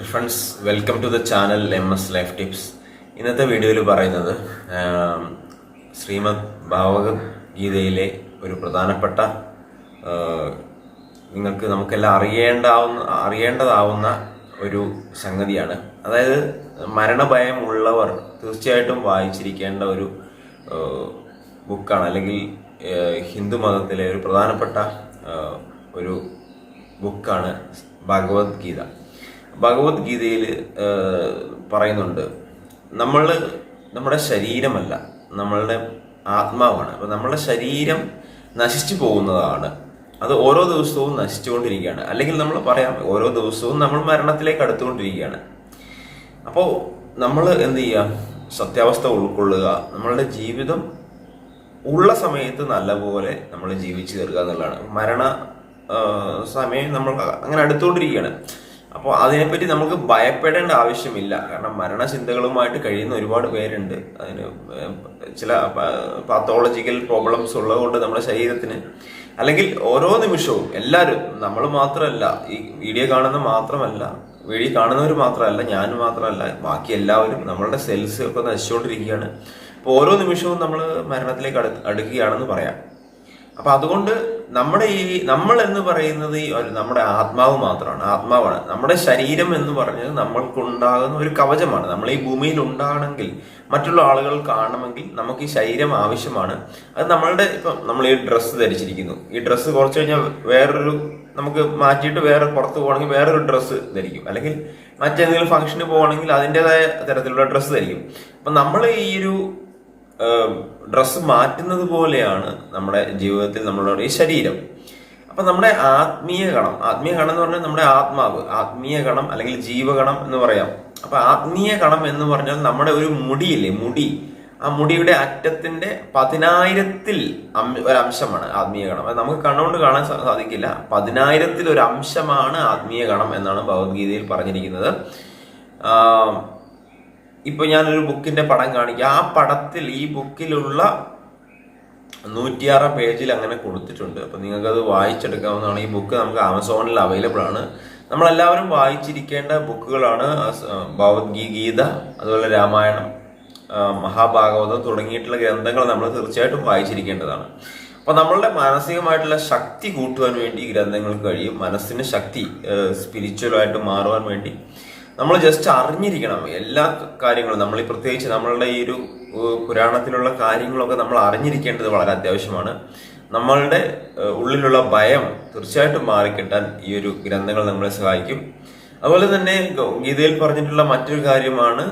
Friends, welcome to the channel MS life tips. ഇന്നത്തെ വീഡിയോയിൽ പറയുന്നത് ശ്രീമദ് ഭഗവത്ഗീതയിലെ ഒരു പ്രധാനപ്പെട്ട നമുക്കെല്ലാം അറിയേണ്ടതാവുന്ന ഒരു സംഗതിയാണ്. അതായത് മരണഭയം ഉള്ളവർ തീർച്ചയായിട്ടും വായിച്ചിരിക്കേണ്ട ഒരു ബുക്കാണ്, അല്ലെങ്കിൽ ഹിന്ദു മതത്തിലെ ഒരു പ്രധാനപ്പെട്ട ഒരു ബുക്കാണ് ഭഗവത്ഗീത. ഭഗവത്ഗീതയിൽ പറയുന്നുണ്ട്, നമ്മുടെ ശരീരമല്ല, നമ്മളുടെ ആത്മാവാണ്. അപ്പം നമ്മളുടെ ശരീരം നശിച്ചു പോകുന്നതാണ്, അത് ഓരോ ദിവസവും നശിച്ചുകൊണ്ടിരിക്കുകയാണ്. അല്ലെങ്കിൽ നമ്മൾ പറയാം, ഓരോ ദിവസവും നമ്മൾ മരണത്തിലേക്ക് അടുത്തുകൊണ്ടിരിക്കുകയാണ്. അപ്പോൾ നമ്മൾ എന്ത് ചെയ്യുക? സത്യാവസ്ഥ ഉൾക്കൊള്ളുക, നമ്മളുടെ ജീവിതം ഉള്ള സമയത്ത് നല്ലപോലെ നമ്മൾ ജീവിച്ചു തീർക്കുക എന്നുള്ളതാണ്. മരണ സമയം നമ്മൾ അങ്ങനെ അടുത്തുകൊണ്ടിരിക്കുകയാണ്. അപ്പോൾ അതിനെപ്പറ്റി നമുക്ക് ഭയപ്പെടേണ്ട ആവശ്യമില്ല. കാരണം മരണചിന്തകളുമായിട്ട് കഴിയുന്ന ഒരുപാട് പേരുണ്ട്. അതിന് ചില പാത്തോളജിക്കൽ പ്രോബ്ലംസ് ഉള്ളതുകൊണ്ട് നമ്മുടെ ശരീരത്തിന്, അല്ലെങ്കിൽ ഓരോ നിമിഷവും എല്ലാവരും, നമ്മൾ മാത്രമല്ല, ഈ വീഡിയോ കാണുന്നവർ മാത്രമല്ല, ഞാൻ മാത്രമല്ല, ബാക്കി എല്ലാവരും, നമ്മളുടെ സെൽസ് ഒക്കെ നശിച്ചുകൊണ്ടിരിക്കുകയാണ്. അപ്പോൾ ഓരോ നിമിഷവും നമ്മൾ മരണത്തിലേക്ക് അടുക്കുകയാണെന്ന് പറയാം. അപ്പൊ അതുകൊണ്ട് നമ്മൾ എന്ന് പറയുന്നത് നമ്മുടെ ആത്മാവാണ്. നമ്മുടെ ശരീരം എന്ന് പറഞ്ഞത് നമ്മൾക്കുണ്ടാകുന്ന ഒരു കവചമാണ്. നമ്മൾ ഈ ഭൂമിയിൽ ഉണ്ടാകണമെങ്കിൽ, മറ്റുള്ള ആളുകൾ കാണണമെങ്കിൽ നമുക്ക് ഈ ശരീരം ആവശ്യമാണ്. അത് നമ്മൾ ഈ ഡ്രസ്സ് ധരിച്ചിരിക്കുന്നു, ഈ ഡ്രസ്സ് കുറച്ച് കഴിഞ്ഞാൽ നമുക്ക് മാറ്റിയിട്ട് പുറത്ത് പോകണമെങ്കിൽ വേറൊരു ഡ്രസ്സ് ധരിക്കും, അല്ലെങ്കിൽ മറ്റേതെങ്കിലും ഫംഗ്ഷന് പോകണമെങ്കിൽ അതിൻ്റെതായ തരത്തിലുള്ള ഡ്രസ്സ് ധരിക്കും. അപ്പൊ നമ്മൾ ഈ ഒരു ഡ്രസ്സ് മാറ്റുന്നത് പോലെയാണ് നമ്മുടെ ജീവിതത്തിൽ നമ്മളുടെ ഈ ശരീരം. അപ്പൊ നമ്മുടെ ആത്മീയ ഗണം എന്ന് പറഞ്ഞാൽ നമ്മുടെ ആത്മീയ ഗണം അല്ലെങ്കിൽ ജീവഗണം എന്ന് പറയാം. അപ്പൊ ആത്മീയ ഗണം എന്ന് പറഞ്ഞാൽ നമ്മുടെ ഒരു മുടി, ആ മുടിയുടെ അറ്റത്തിന്റെ 10,000-ൽ ഒരു അംശമാണ് ആത്മീയ ഗണം. അത് നമുക്ക് കണ്ണുകൊണ്ട് കാണാൻ സാധിക്കില്ല. 10,000-ൽ ഒരു അംശമാണ് ആത്മീയ ഗണം എന്നാണ് ഭഗവത്ഗീതയിൽ പറഞ്ഞിരിക്കുന്നത്. ഇപ്പൊ ഞാനൊരു ബുക്കിന്റെ പടം കാണിക്കാം. ആ പടത്തിൽ ഈ ബുക്കിലുള്ള 106 പേജിൽ അങ്ങനെ കൊടുത്തിട്ടുണ്ട്. അപ്പൊ നിങ്ങൾക്കത് വായിച്ചെടുക്കാവുന്നതാണ്. ഈ ബുക്ക് നമുക്ക് ആമസോണിൽ അവൈലബിൾ ആണ്. നമ്മളെല്ലാവരും വായിച്ചിരിക്കേണ്ട ബുക്കുകളാണ് ഭഗവത്ഗീത, അതുപോലെ രാമായണം, മഹാഭാഗവതം തുടങ്ങിയിട്ടുള്ള ഗ്രന്ഥങ്ങൾ നമ്മൾ തീർച്ചയായിട്ടും വായിച്ചിരിക്കേണ്ടതാണ്. അപ്പൊ നമ്മളുടെ മാനസികമായിട്ടുള്ള ശക്തി കൂട്ടുവാൻ വേണ്ടി ഈ ഗ്രന്ഥങ്ങൾക്ക് കഴിയും. മനസ്സിന് ശക്തി, സ്പിരിച്വലായിട്ട് മാറുവാൻ വേണ്ടി നമ്മൾ ജസ്റ്റ് അറിഞ്ഞിരിക്കണം എല്ലാ കാര്യങ്ങളും. പ്രത്യേകിച്ച് നമ്മളുടെ ഈ ഒരു പുരാണത്തിലുള്ള കാര്യങ്ങളൊക്കെ നമ്മൾ അറിഞ്ഞിരിക്കേണ്ടത് വളരെ അത്യാവശ്യമാണ്. നമ്മളുടെ ഉള്ളിലുള്ള ഭയം തീർച്ചയായിട്ടും മാറിക്കിട്ടാൻ ഈ ഒരു ഗ്രന്ഥങ്ങൾ നമ്മളെ സഹായിക്കും. അതുപോലെ തന്നെ ഗീതയിൽ പറഞ്ഞിട്ടുള്ള മറ്റൊരു കാര്യമാണ്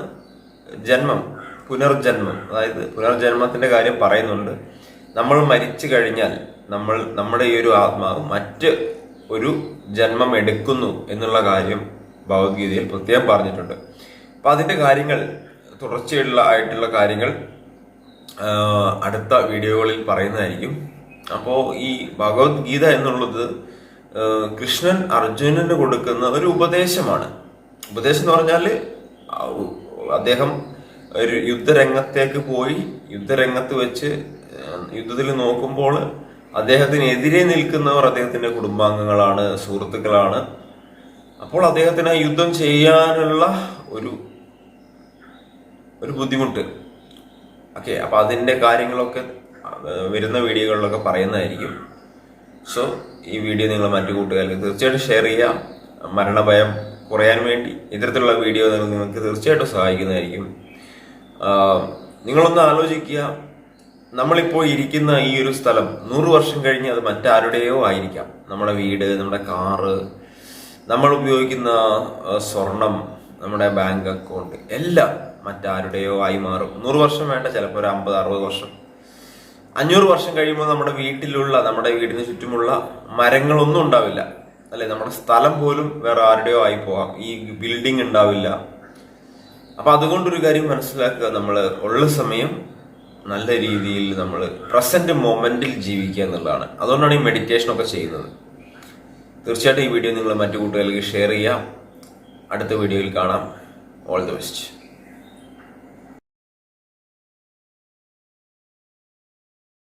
പുനർജന്മം. അതായത് പുനർജന്മത്തിന്റെ കാര്യം പറയുന്നുണ്ട്. നമ്മൾ മരിച്ചു കഴിഞ്ഞാൽ നമ്മുടെ ഈ ഒരു ആത്മാവ് മറ്റ് ഒരു ജന്മം എടുക്കുന്നു എന്നുള്ള കാര്യം ഭഗവത്ഗീതയിൽ പ്രത്യേകം പറഞ്ഞിട്ടുണ്ട്. അപ്പൊ അതിന്റെ കാര്യങ്ങൾ, തുടർച്ചയായിട്ടുള്ള കാര്യങ്ങൾ അടുത്ത വീഡിയോകളിൽ പറയുന്നതായിരിക്കും. അപ്പോൾ ഈ ഭഗവത്ഗീത എന്നുള്ളത് കൃഷ്ണൻ അർജുനന് കൊടുക്കുന്ന ഒരു ഉപദേശമാണ്. ഉപദേശം എന്ന് പറഞ്ഞാൽ അദ്ദേഹം ഒരു യുദ്ധരംഗത്തേക്ക് പോയി, യുദ്ധരംഗത്ത് വെച്ച് യുദ്ധത്തിൽ നോക്കുമ്പോൾ അദ്ദേഹത്തിനെതിരെ നിൽക്കുന്നവർ അദ്ദേഹത്തിന്റെ കുടുംബാംഗങ്ങളാണ്, സുഹൃത്തുക്കളാണ്. അപ്പോൾ അദ്ദേഹത്തിന് യുദ്ധം ചെയ്യാനുള്ള ഒരു ബുദ്ധിമുട്ട്. ഓക്കെ, അപ്പൊ അതിന്റെ കാര്യങ്ങളൊക്കെ വരുന്ന വീഡിയോകളിലൊക്കെ പറയുന്നതായിരിക്കും. സോ ഈ വീഡിയോ നിങ്ങൾ മറ്റു കൂട്ടുകാർക്ക് തീർച്ചയായിട്ടും ഷെയർ ചെയ്യാം. മരണഭയം കുറയാൻ വേണ്ടി ഇത്തരത്തിലുള്ള വീഡിയോ നിങ്ങൾക്ക് തീർച്ചയായിട്ടും സഹായിക്കുന്നതായിരിക്കും. നിങ്ങളൊന്ന് ആലോചിക്കുക, നമ്മളിപ്പോൾ ഇരിക്കുന്ന ഈ ഒരു സ്ഥലം 100 വർഷം കഴിഞ്ഞ് അത് മറ്റാരുടെയോ ആയിരിക്കാം. നമ്മുടെ വീട്, നമ്മുടെ കാറ്, നമ്മൾ ഉപയോഗിക്കുന്ന സ്വർണം, നമ്മുടെ ബാങ്ക് അക്കൗണ്ട് എല്ലാം മറ്റാരുടെയോ ആയി മാറും. 100 വർഷം വേണ്ട, ചിലപ്പോൾ ഒരു 50-60 വർഷം, 500 വർഷം കഴിയുമ്പോൾ നമ്മുടെ വീടിന് ചുറ്റുമുള്ള മരങ്ങളൊന്നും ഉണ്ടാവില്ല, അല്ലെ? നമ്മുടെ സ്ഥലം പോലും വേറെ ആരുടെയോ ആയി പോവാം, ഈ ബിൽഡിംഗ് ഉണ്ടാവില്ല. അപ്പൊ അതുകൊണ്ടൊരു കാര്യം മനസ്സിലാക്കുക, നമ്മൾ ഉള്ള സമയം നല്ല രീതിയിൽ നമ്മൾ പ്രസന്റ് മൊമെന്റിൽ ജീവിക്കുക എന്നുള്ളതാണ്. അതുകൊണ്ടാണ് ഈ മെഡിറ്റേഷൻ ഒക്കെ ചെയ്യുന്നത്. തീർച്ചയായിട്ടും ഈ വീഡിയോ നിങ്ങൾ മറ്റു കൂട്ടുകാർക്ക് ഷെയർ ചെയ്യാം. അടുത്ത വീഡിയോയിൽ കാണാം. All the best.